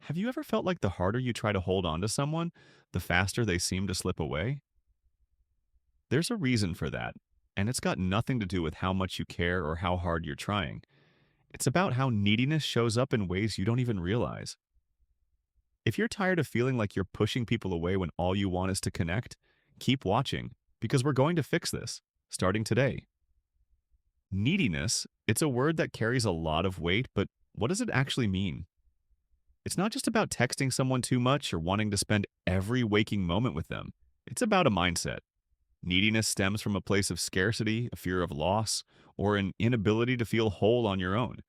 Have you ever felt like the harder you try to hold on to someone, the faster they seem to slip away? There's a reason for that, and it's got nothing to do with how much you care or how hard you're trying. It's about how neediness shows up in ways you don't even realize. If you're tired of feeling like you're pushing people away when all you want is to connect, keep watching, because we're going to fix this, starting today. Neediness, it's a word that carries a lot of weight, but what does it actually mean? It's not just about texting someone too much or wanting to spend every waking moment with them. It's about a mindset. Neediness stems from a place of scarcity, a fear of loss, or an inability to feel whole on your own.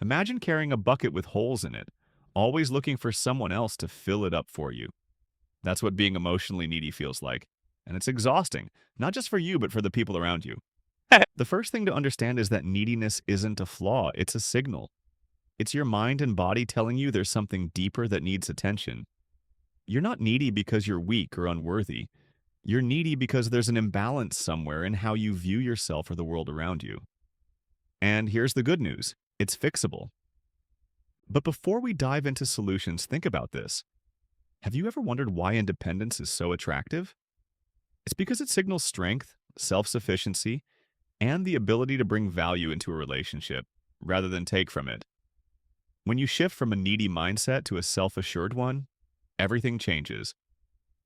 Imagine carrying a bucket with holes in it, always looking for someone else to fill it up for you. That's what being emotionally needy feels like. And it's exhausting, not just for you, but for the people around you. The first thing to understand is that neediness isn't a flaw, it's a signal. It's your mind and body telling you there's something deeper that needs attention. You're not needy because you're weak or unworthy. You're needy because there's an imbalance somewhere in how you view yourself or the world around you. And here's the good news, it's fixable. But before we dive into solutions, think about this. Have you ever wondered why independence is so attractive? It's because it signals strength, self-sufficiency, and the ability to bring value into a relationship, rather than take from it. When you shift from a needy mindset to a self-assured one, everything changes.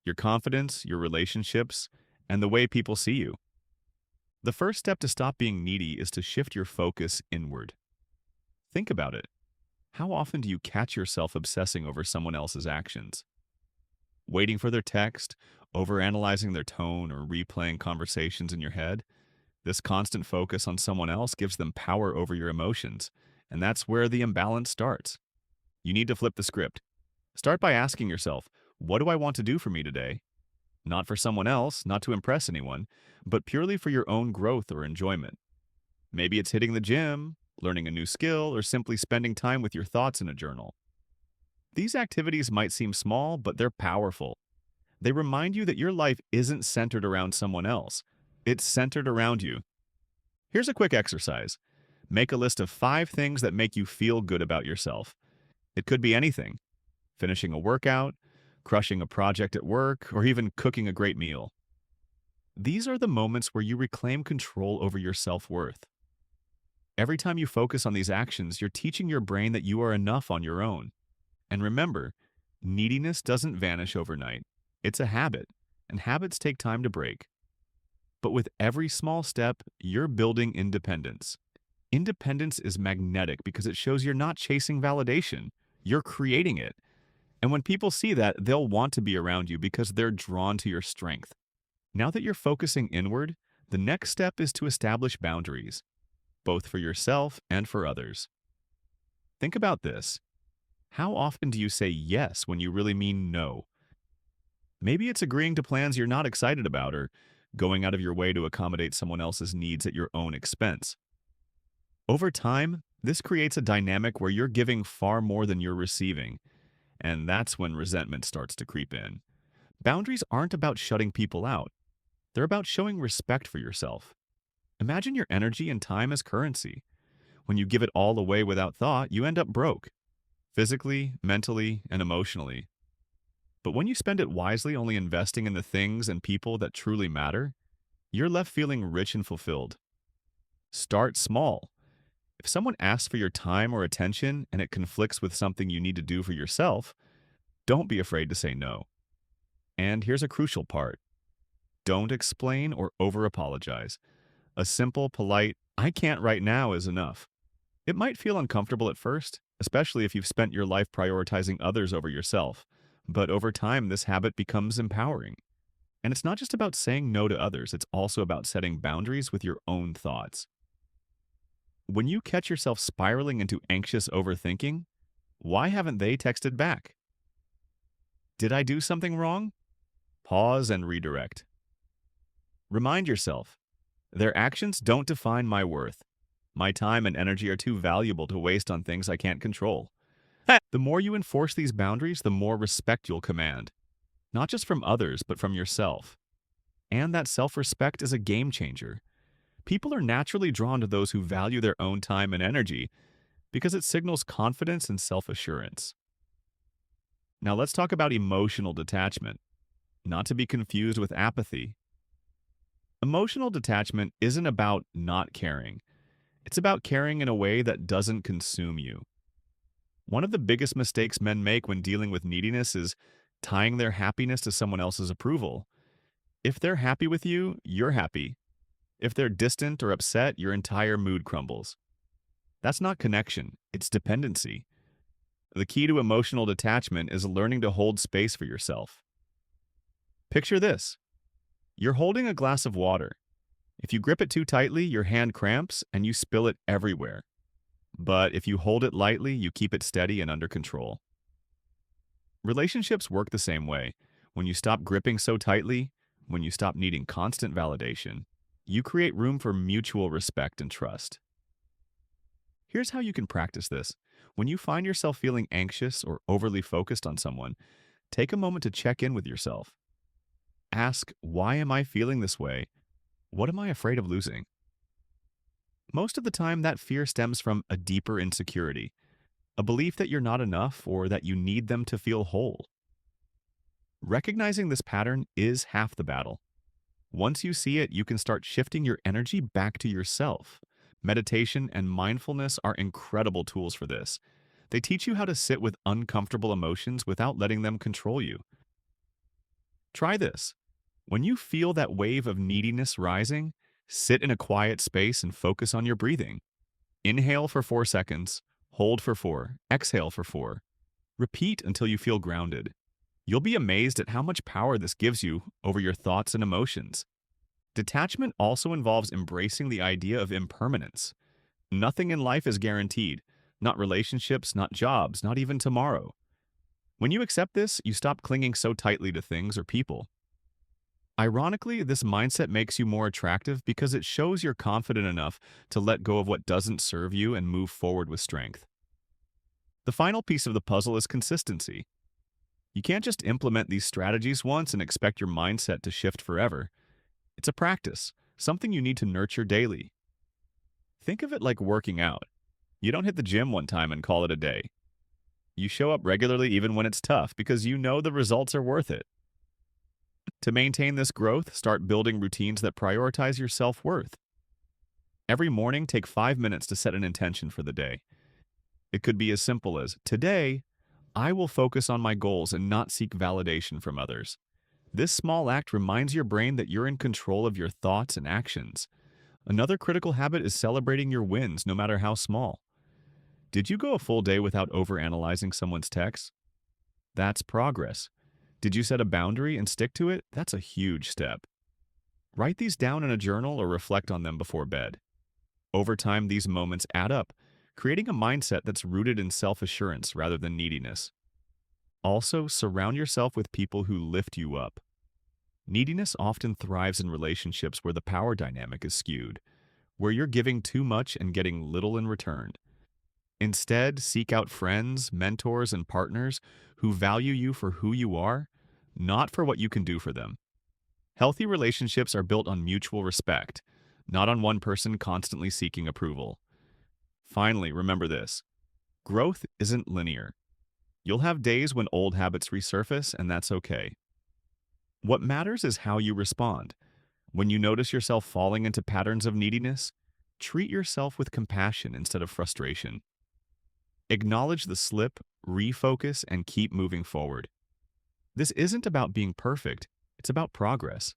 Your confidence, your relationships, and the way people see you. The first step to stop being needy is to shift your focus inward. Think about it. How often do you catch yourself obsessing over someone else's actions? Waiting for their text, overanalyzing their tone, or replaying conversations in your head? This constant focus on someone else gives them power over your emotions, and that's where the imbalance starts. You need to flip the script. Start by asking yourself, what do I want to do for me today? Not for someone else, not to impress anyone, but purely for your own growth or enjoyment. Maybe it's hitting the gym, learning a new skill, or simply spending time with your thoughts in a journal. These activities might seem small, but they're powerful. They remind you that your life isn't centered around someone else. It's centered around you. Here's a quick exercise. Make a list of 5 things that make you feel good about yourself. It could be anything. Finishing a workout, crushing a project at work, or even cooking a great meal. These are the moments where you reclaim control over your self-worth. Every time you focus on these actions, you're teaching your brain that you are enough on your own. And remember, neediness doesn't vanish overnight. It's a habit, and habits take time to break. But with every small step, you're building independence. Independence is magnetic because it shows you're not chasing validation. You're creating it. And when people see that, they'll want to be around you because they're drawn to your strength. Now that you're focusing inward, the next step is to establish boundaries, both for yourself and for others. Think about this. How often do you say yes when you really mean no? Maybe it's agreeing to plans you're not excited about or going out of your way to accommodate someone else's needs at your own expense. Over time, this creates a dynamic where you're giving far more than you're receiving, and that's when resentment starts to creep in. Boundaries aren't about shutting people out. They're about showing respect for yourself. Imagine your energy and time as currency. When you give it all away without thought, you end up broke, physically, mentally, and emotionally. But when you spend it wisely, only investing in the things and people that truly matter, you're left feeling rich and fulfilled. Start small. If someone asks for your time or attention and it conflicts with something you need to do for yourself, don't be afraid to say no. And here's a crucial part. Don't explain or over-apologize. A simple, polite, "I can't right now" is enough. It might feel uncomfortable at first, especially if you've spent your life prioritizing others over yourself. But over time, this habit becomes empowering. And it's not just about saying no to others, it's also about setting boundaries with your own thoughts. When you catch yourself spiraling into anxious overthinking, why haven't they texted back? Did I do something wrong? Pause and redirect. Remind yourself, their actions don't define my worth. My time and energy are too valuable to waste on things I can't control. The more you enforce these boundaries, the more respect you'll command. Not just from others, but from yourself. And that self-respect is a game changer. People are naturally drawn to those who value their own time and energy because it signals confidence and self-assurance. Now let's talk about emotional detachment, not to be confused with apathy. Emotional detachment isn't about not caring. It's about caring in a way that doesn't consume you. One of the biggest mistakes men make when dealing with neediness is tying their happiness to someone else's approval. If they're happy with you, you're happy. If they're distant or upset, your entire mood crumbles. That's not connection, it's dependency. The key to emotional detachment is learning to hold space for yourself. Picture this: you're holding a glass of water. If you grip it too tightly, your hand cramps and you spill it everywhere. But if you hold it lightly, you keep it steady and under control. Relationships work the same way. When you stop gripping so tightly, when you stop needing constant validation, you create room for mutual respect and trust. Here's how you can practice this. When you find yourself feeling anxious or overly focused on someone, take a moment to check in with yourself. Ask, why am I feeling this way? What am I afraid of losing? Most of the time, that fear stems from a deeper insecurity, a belief that you're not enough or that you need them to feel whole. Recognizing this pattern is half the battle. Once you see it, you can start shifting your energy back to yourself. Meditation and mindfulness are incredible tools for this. They teach you how to sit with uncomfortable emotions without letting them control you. Try this. When you feel that wave of neediness rising, sit in a quiet space and focus on your breathing. Inhale for 4 seconds, hold for 4, exhale for 4. Repeat until you feel grounded. You'll be amazed at how much power this gives you over your thoughts and emotions. Detachment also involves embracing the idea of impermanence. Nothing in life is guaranteed, not relationships, not jobs, not even tomorrow. When you accept this, you stop clinging so tightly to things or people. Ironically, this mindset makes you more attractive because it shows you're confident enough to let go of what doesn't serve you and move forward with strength. The final piece of the puzzle is consistency. You can't just implement these strategies once and expect your mindset to shift forever. It's a practice, something you need to nurture daily. Think of it like working out. You don't hit the gym one time and call it a day. You show up regularly even when it's tough because you know the results are worth it. To maintain this growth, start building routines that prioritize your self-worth. Every morning, take 5 minutes to set an intention for the day. It could be as simple as, today, I will focus on my goals and not seek validation from others. This small act reminds your brain that you're in control of your thoughts and actions. Another critical habit is celebrating your wins, no matter how small. Did you go a full day without overanalyzing someone's text? That's progress. Did you set a boundary and stick to it? That's a huge step. Write these down in a journal or reflect on them before bed. Over time, these moments add up, creating a mindset that's rooted in self-assurance rather than neediness. Also, surround yourself with people who lift you up. Neediness often thrives in relationships where the power dynamic is skewed, where you're giving too much and getting little in return. Instead, seek out friends, mentors, and partners who value you for who you are, not for what you can do for them. Healthy relationships are built on mutual respect, not on one person constantly seeking approval. Finally, remember this: growth isn't linear. You'll have days when old habits resurface, and that's okay. What matters is how you respond. When you notice yourself falling into patterns of neediness, treat yourself with compassion instead of frustration. Acknowledge the slip, refocus, and keep moving forward. This isn't about being perfect, it's about progress.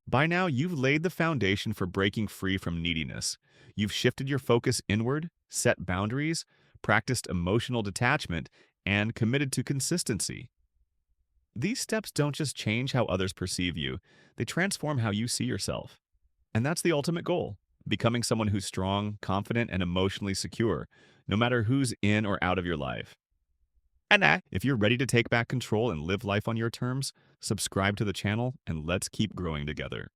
By now, you've laid the foundation for breaking free from neediness. You've shifted your focus inward, set boundaries, practiced emotional detachment, and committed to consistency. These steps don't just change how others perceive you, they transform how you see yourself. And that's the ultimate goal: becoming someone who's strong, confident, and emotionally secure, no matter who's in or out of your life. And if you're ready to take back control and live life on your terms, subscribe to the channel and let's keep growing together.